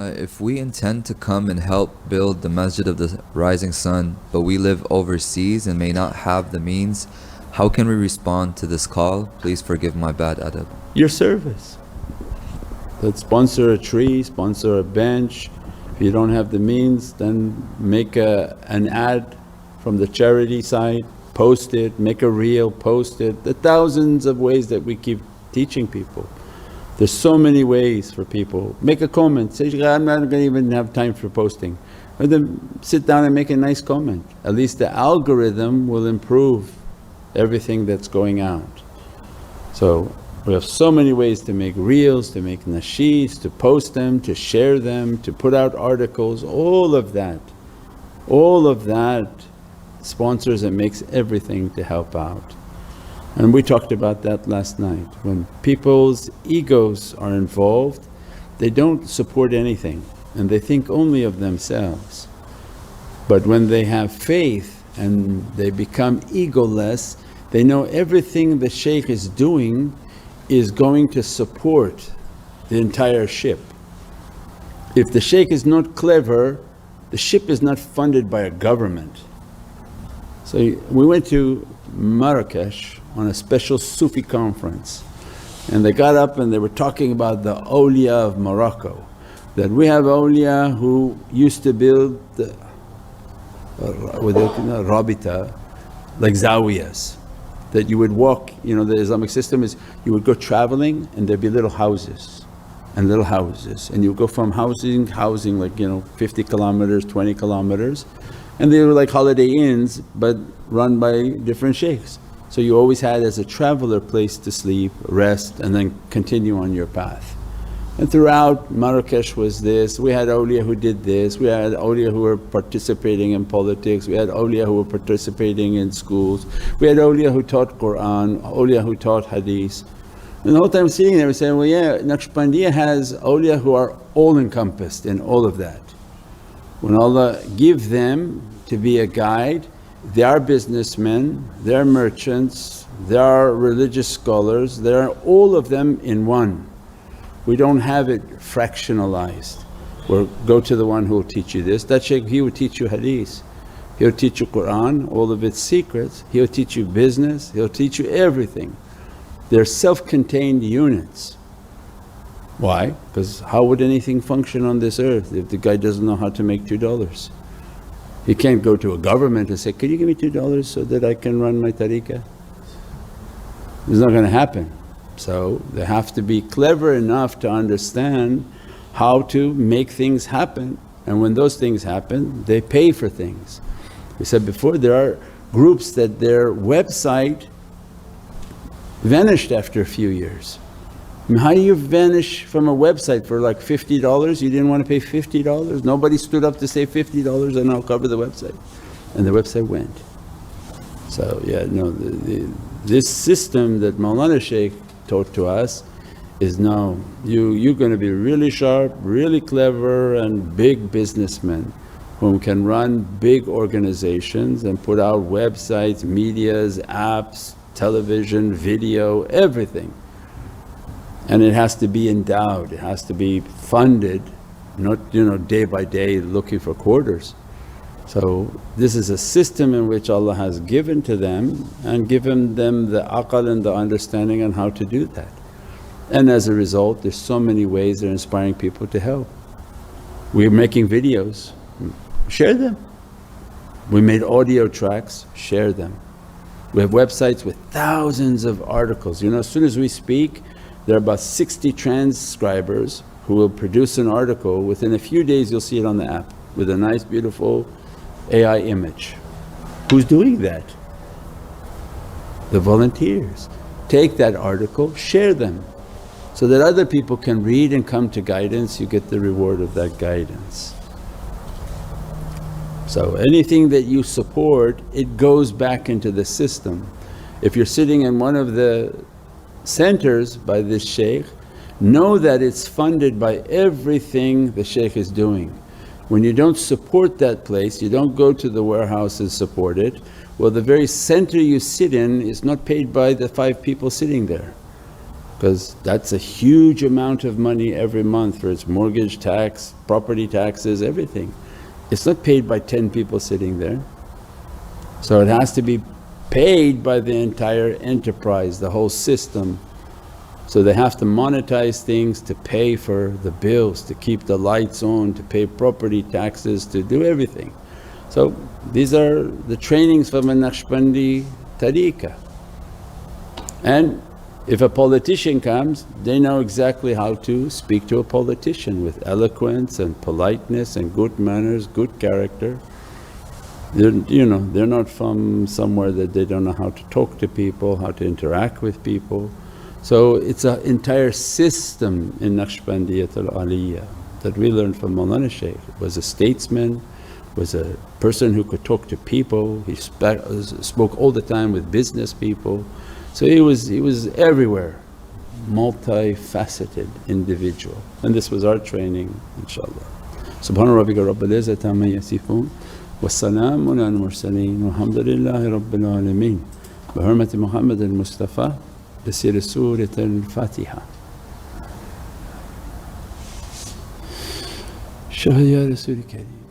If we intend to come and help build the Masjid of the Rising Sun, but we live overseas and may not have the means, how can we respond to this call? Please forgive my bad adab. Your service. Let's sponsor a tree, sponsor a bench. If you don't have the means, then make an ad from the charity side, post it, make a reel, post it. The thousands of ways that we keep teaching people. There's so many ways for people. Make a comment, say, I'm not going to even have time for posting. Or then sit down and make a nice comment. At least the algorithm will improve everything that's going out. So we have so many ways to make reels, to make nasheeds, to post them, to share them, to put out articles, all of that. All of that sponsors and makes everything to help out. And we talked about that last night. When people's egos are involved, they don't support anything and they think only of themselves. But when they have faith and they become egoless, they know everything the shaykh is doing is going to support the entire ship. If the shaykh is not clever, the ship is not funded by a government. So we went to Marrakesh on a special Sufi conference, and they got up and they were talking about the awliya of Morocco, that we have awliya who used to build with rabita, like zawiyas, that you would walk. The Islamic system is you would go travelling and there'd be little houses and little houses, and you would go from housing like 50 kilometers, 20 kilometers, and they were like holiday inns but run by different shaykhs. So you always had as a traveller place to sleep, rest, and then continue on your path. And throughout Marrakesh was this, we had awliya who did this, we had awliya who were participating in politics, we had awliya who were participating in schools, we had awliya who taught Qur'an, awliya who taught hadith. And the whole time sitting there we saying, well yeah, Naqshbandi has awliya who are all encompassed in all of that. When Allah give them to be a guide, they are businessmen, they are merchants, they are religious scholars, they are all of them in one. We don't have it fractionalized, or go to the one who will teach you this, that shaykh he will teach you hadith, he'll teach you Qur'an, all of its secrets, he'll teach you business, he'll teach you everything. They're self-contained units. Why? Because how would anything function on this earth if the guy doesn't know how to make $2? He can't go to a government and say, can you give me $2 so that I can run my tariqah? It's not going to happen. So they have to be clever enough to understand how to make things happen, and when those things happen they pay for things. We said before, there are groups that their website vanished after a few years. How do you vanish from a website for like $50? You didn't want to pay $50? Nobody stood up to say $50 and I'll cover the website, and the website went. So yeah, no, this system that Mawlana Shaykh taught to us is no, you're going to be really sharp, really clever and big businessmen who can run big organizations and put out websites, medias, apps, television, video, everything. And it has to be endowed, it has to be funded, not day by day looking for quarters. So this is a system in which Allah has given to them and given them the aql and the understanding on how to do that. And as a result there's so many ways they're inspiring people to help. We're making videos, share them. We made audio tracks, share them. We have websites with thousands of articles. As soon as we speak, there are about 60 transcribers who will produce an article. Within a few days you'll see it on the app with a nice beautiful AI image. Who's doing that? The volunteers. Take that article, share them so that other people can read and come to guidance, you get the reward of that guidance. So anything that you support, it goes back into the system. If you're sitting in one of the centers by this shaykh, know that it's funded by everything the shaykh is doing. When you don't support that place, you don't go to the warehouse and support it, well the very center you sit in is not paid by the 5 people sitting there. because that's a huge amount of money every month for its mortgage tax, property taxes, everything. It's not paid by 10 people sitting there. So it has to be paid by the entire enterprise, the whole system. So they have to monetize things to pay for the bills, to keep the lights on, to pay property taxes, to do everything. So these are the trainings from a Naqshbandi tariqah. And if a politician comes, they know exactly how to speak to a politician with eloquence and politeness and good manners, good character. They're not from somewhere that they don't know how to talk to people, how to interact with people. So it's an entire system in Naqshbandiyat al-Aliyah that we learned from Mawlana Shaykh. Was a statesman, was a person who could talk to people, he spoke all the time with business people. So he was everywhere, multifaceted individual, and this was our training, inshaAllah. Subhana rabbika rabbil izzati amma yasifoon wa salaamun ala al-mursaleen walhamdulillahi rabbil alameen bi hurmati Muhammad al-Mustafa bi sirri Surat al-Fatiha. Shah ya Rasul Kareem.